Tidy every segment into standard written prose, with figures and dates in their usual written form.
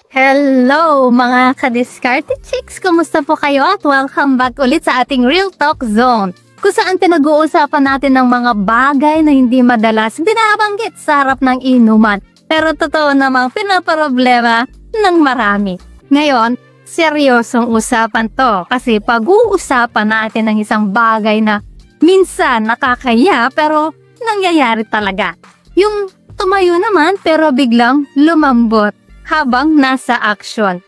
Hello mga ka-Diskarte Chicks! Kumusta po kayo at welcome back ulit sa ating Real Talk Zone kung saan pinag-uusapan natin ng mga bagay na hindi madalas binabanggit sa harap ng inuman pero totoo namang pinaproblema ng marami. Ngayon, seryosong usapan to kasi pag-uusapan natin ng isang bagay na minsan nakakaya pero nangyayari talaga. Yung tumayo naman pero biglang lumambot habang nasa aksyon.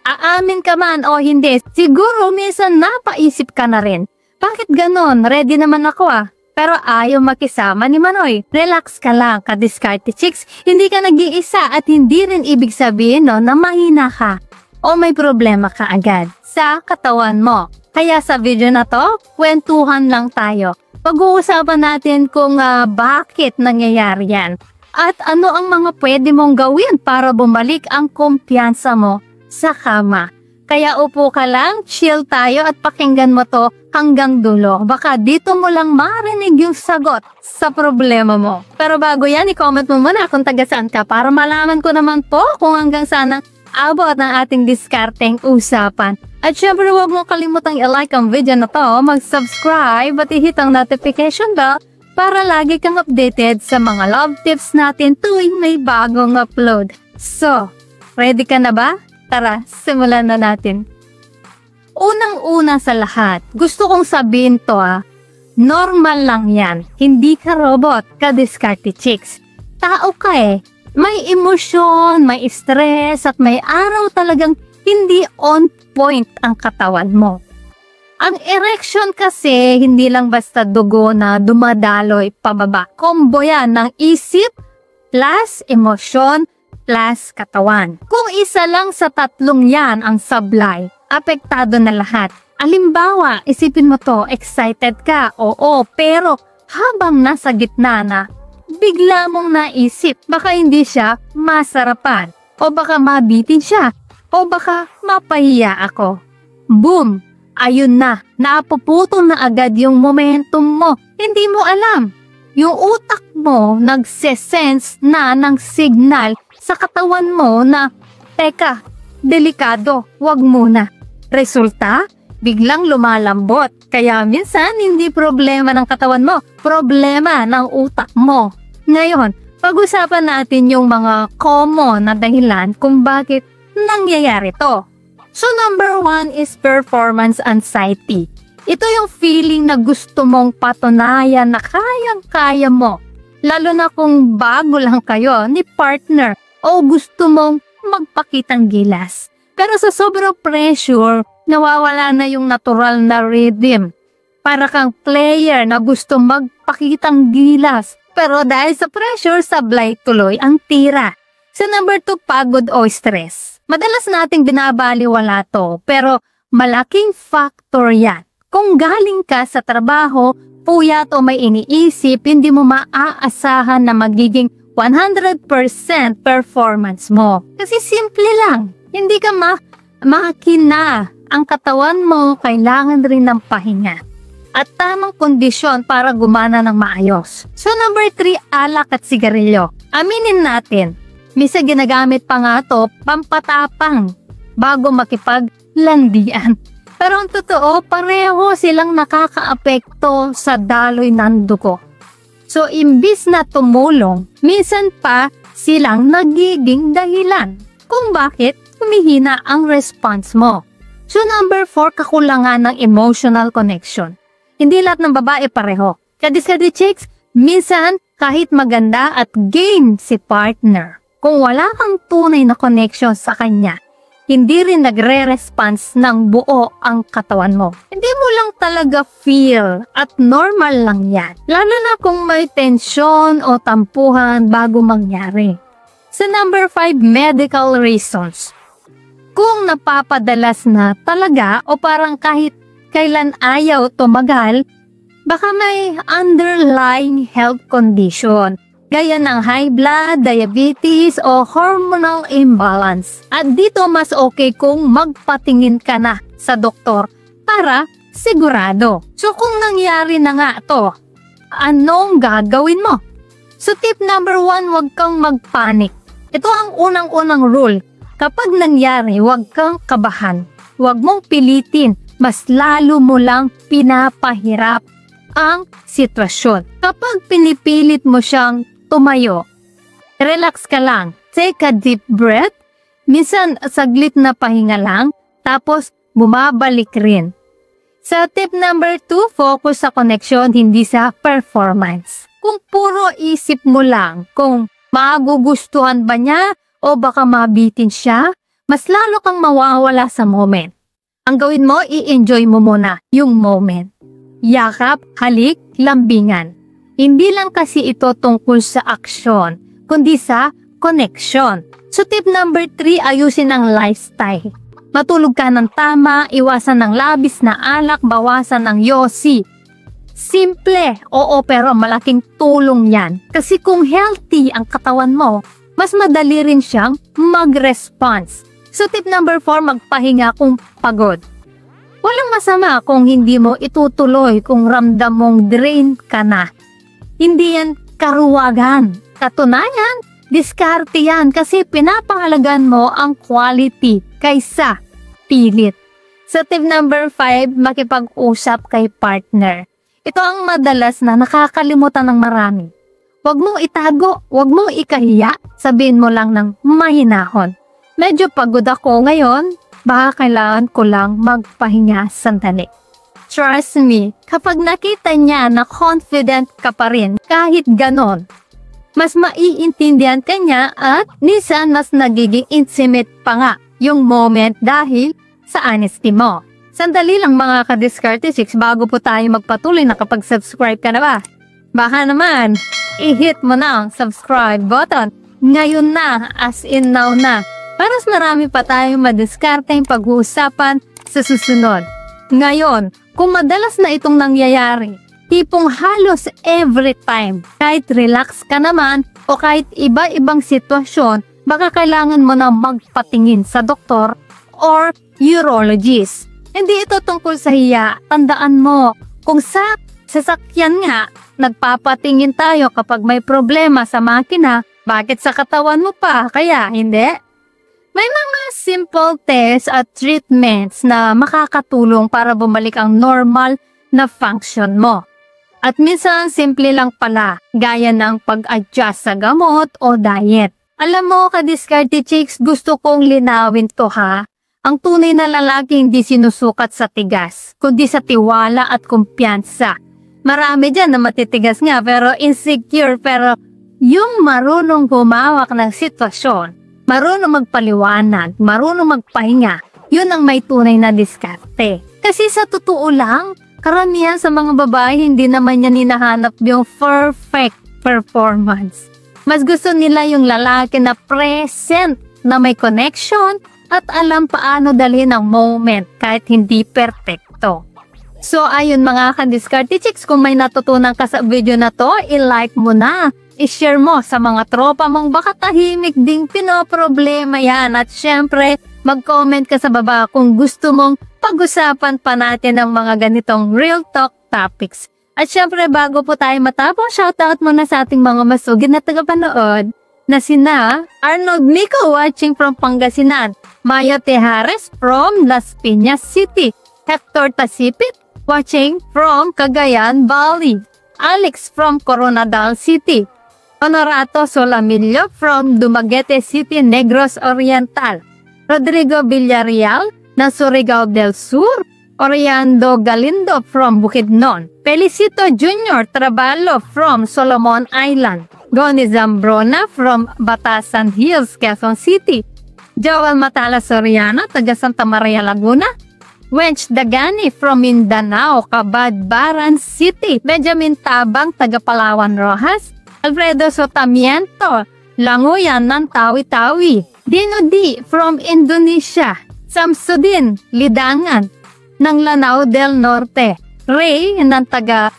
Aamin ka man o hindi, siguro minsan napaisip ka na rin. Bakit ganon? Ready naman ako Pero ayaw makisama ni Manoy. Relax ka lang, ka-Diskarte Chicks. Hindi ka nag-iisa at hindi rin ibig sabihin na mahina ka o may problema ka agad sa katawan mo. Kaya sa video na to, kwentuhan lang tayo. Pag-uusapan natin kung bakit nangyayari yan. At ano ang mga pwede mong gawin para bumalik ang kumpiyansa mo sa kama. Kaya upo ka lang, chill tayo at pakinggan mo to hanggang dulo. Baka dito mo lang marinig yung sagot sa problema mo. Pero bago yan, i-comment mo muna kung taga saan ka para malaman ko naman po kung hanggang saan abot ng ating diskarteng usapan. At syempre huwag mo kalimutang i-like ang video na to, mag-subscribe at i-hit ang notification bell para lagi kang updated sa mga love tips natin tuwing may bagong upload. So, ready ka na ba? Tara, simulan na natin. Unang-una sa lahat, gusto kong sabihin to normal lang yan. Hindi ka robot, ka-Diskarte Chicks. Tao ka May emosyon, may stress, at may araw talagang hindi on point ang katawan mo. Ang erection kasi, hindi lang basta dugo na dumadaloy pababa. Combo yan ng isip plus emosyon plus katawan. Kung isa lang sa tatlong yan ang sablay, apektado na lahat. Halimbawa, isipin mo to, excited ka, oo, pero habang nasa gitna na, bigla mong naisip, baka hindi siya masarapan, o baka mabitin siya, o baka mapahiya ako. Boom! Ayun na, napuputol na agad yung momentum mo. Hindi mo alam. Yung utak mo nagse-sense na ng signal sa katawan mo na, teka, delikado, wag muna. Resulta, biglang lumalambot. Kaya minsan hindi problema ng katawan mo, problema ng utak mo. Ngayon, pag-usapan natin yung mga common na dahilan kung bakit nangyayari to. So number 1 is performance anxiety. Ito yung feeling na gusto mong patunayan na kayang-kaya mo. Lalo na kung bago lang kayo ni partner o gusto mong magpakitang gilas. Pero sa sobrang pressure, nawawala na yung natural na rhythm. Para kang player na gusto magpakitang gilas. Pero dahil sa pressure, sablay tuloy ang tira. Sa number 2, pagod o stress. Madalas nating binabaliwala to, pero malaking factor yan. Kung galing ka sa trabaho, puyat o may iniisip, hindi mo maaasahan na magiging 100% performance mo. Kasi simple lang, hindi ka makina. Ang katawan mo kailangan rin ng pahinga at tamang kondisyon para gumana ng maayos. So number 3, alak at sigarilyo. Aminin natin, misa ginagamit pa nga to pampatapang bago makipaglandian. Pero ang totoo, pareho silang nakakaapekto sa daloy ng dugo. So imbis na tumulong, minsan pa silang nagiging dahilan kung bakit humihina ang response mo. So number 4, kakulangan ng emotional connection. Hindi lahat ng babae pareho. Ka-Diskarte Chicks, minsan kahit maganda at game si partner, kung wala kang tunay na connection sa kanya, hindi rin nagre-response ng buo ang katawan mo. Hindi mo lang talaga feel at normal lang yan. Lalo na kung may tensyon o tampuhan bago mangyari. Sa number 5, medical reasons. Kung napapadalas na talaga o parang kahit kailan ayaw tumagal, baka may underlying health condition. Gaya ng high blood, diabetes, o hormonal imbalance. At dito mas okay kung magpatingin ka na sa doktor para sigurado. So kung nangyari na nga to, anong gagawin mo? So tip number 1, huwag kang magpanik. Ito ang unang-unang rule. Kapag nangyari, huwag kang kabahan. Huwag mong pilitin, mas lalo mo lang pinapahirap ang sitwasyon. Kapag pinipilit mo siyang tumayo, relax ka lang. Take a deep breath. Minsan, saglit na pahinga lang, tapos bumabalik rin. Sa tip number 2, focus sa connection, hindi sa performance. Kung puro isip mo lang kung magugustuhan ba niya o baka mabitin siya, mas lalo kang mawawala sa moment. Ang gawin mo, i-enjoy mo muna yung moment. Yakap, halik, lambingan. Hindi lang kasi ito tungkol sa aksyon, kundi sa connection. So tip number 3, ayusin ang lifestyle. Matulog ka ng tama, iwasan ng labis na alak, bawasan ng yosi. Simple, oo, pero malaking tulong yan. Kasi kung healthy ang katawan mo, mas madali rin siyang mag-response. So tip number 4, magpahinga kung pagod. Walang masama kung hindi mo itutuloy kung ramdam mong drain ka na. Hindi yan karuwagan. Katunayan, diskarte yan kasi pinapahalagan mo ang quality kaysa pilit. So tip number 5, makipag-usap kay partner. Ito ang madalas na nakakalimutan ng marami. Huwag mong itago, huwag mong ikahiya, sabihin mo lang ng mahinahon. Medyo pagod ako ngayon, baka kailangan ko lang magpahinga sandali. Trust me, kapag nakita niya na confident ka pa rin, kahit ganon, mas maiintindihan ka niya at minsan mas nagiging intimate pa nga yung moment dahil sa honesty mo. Sandali lang mga ka-Diskarte Chicks, bago po tayo magpatuloy, nakapag-subscribe ka na ba? Baka naman, i-hit mo na ang subscribe button. Ngayon na, as in now na. Para mas marami pa tayong madiskarteng pag-uusapan sa susunod. Ngayon, kung madalas na itong nangyayari, tipong halos every time, kahit relax ka naman o kahit iba-ibang sitwasyon, baka kailangan mo na magpatingin sa doktor or urologist. Hindi ito tungkol sa hiya. Tandaan mo, kung sa sasakyan nga, nagpapatingin tayo kapag may problema sa makina, bakit sa katawan mo pa? Kaya hindi. May mga simple tests at treatments na makakatulong para bumalik ang normal na function mo. At minsan, simple lang pala, gaya ng pag-adjust sa gamot o diet. Alam mo, ka-Diskarte Chicks, gusto kong linawin to ha. Ang tunay na lalaki hindi sinusukat sa tigas, kundi sa tiwala at kumpiyansa. Marami dyan na matitigas nga pero insecure, pero yung marunong humawak ng sitwasyon, marunong magpaliwanag, marunong magpahinga, yun ang may tunay na diskarte. Kasi sa totoo lang, karamihan sa mga babae hindi naman yan hinahanap yung perfect performance. Mas gusto nila yung lalaki na present, na may connection, at alam paano dalhin ang moment kahit hindi perpekto. So ayun mga ka-Diskarte Chicks, kung may natutunan ka sa video na to, i-like mo na, i-share mo sa mga tropa mong baka tahimik ding pinoproblema yan. At syempre, mag-comment ka sa baba kung gusto mong pag-usapan pa natin ang mga ganitong real talk topics. At syempre, bago po tayo matapos, shoutout muna sa ating mga masugid na tagapanood na sina Arnold Mico watching from Pangasinan, Maya Tejares from Las Piñas City, Hector Tasipit watching from Cagayan Valley, Alex from Coronadal City, Honorato Solamillo from Dumaguete City, Negros Oriental, Rodrigo Villarreal ng Surigao del Sur, Oriando Galindo from Bukidnon, Felicito Jr. Traballo from Solomon Island, Goni Zambrona from Batasan Hills, Quezon City, Joel Matala Soriano, taga Santa Maria, Laguna, Wench Dagani from Mindanao, Cabadbaran City, Benjamin Tabang, taga Palawan Rojas, Alfredo Sotamiento, Languyan ng Tawi-Tawi, Dino D from Indonesia, Samsudin Lidangan ng Lanao del Norte, Ray ng taga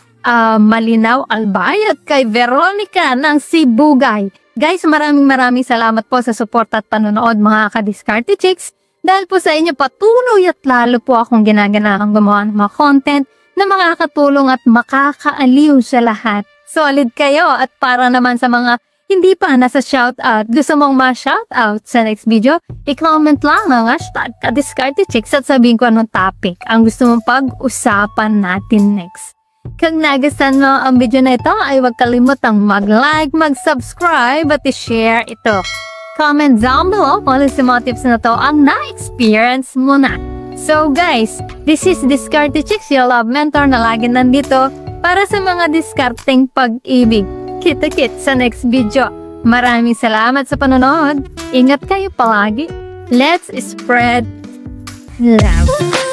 Malinaw Albay at kay Veronica ng Sibugay. Guys, maraming salamat po sa support at panonood mga ka-Diskarte Chicks. Dahil po sa inyo patuloy at lalo po akong ginaganahang gumawa ng mga content na makakatulong at makakaaliw sa lahat. Solid kayo at para naman sa mga hindi pa nasa shoutout, gusto mong ma-shoutout sa next video, i-comment lang ang hashtag #KadiskarteChicks at sabihin ko anong topic ang gusto mong pag-usapan natin next. Kung nagustuhan mo ang video na ito, ay huwag kalimutang mag-like, mag-subscribe at i-share ito. Comment down below kung alin sa mga tips na to ang na-experience mo na. So guys, this is DiskarteChicks, your love mentor na lagi nandito para sa mga diskarteng pag-ibig. Kita-kits sa next video. Maraming salamat sa panonood. Ingat kayo palagi. Let's spread love.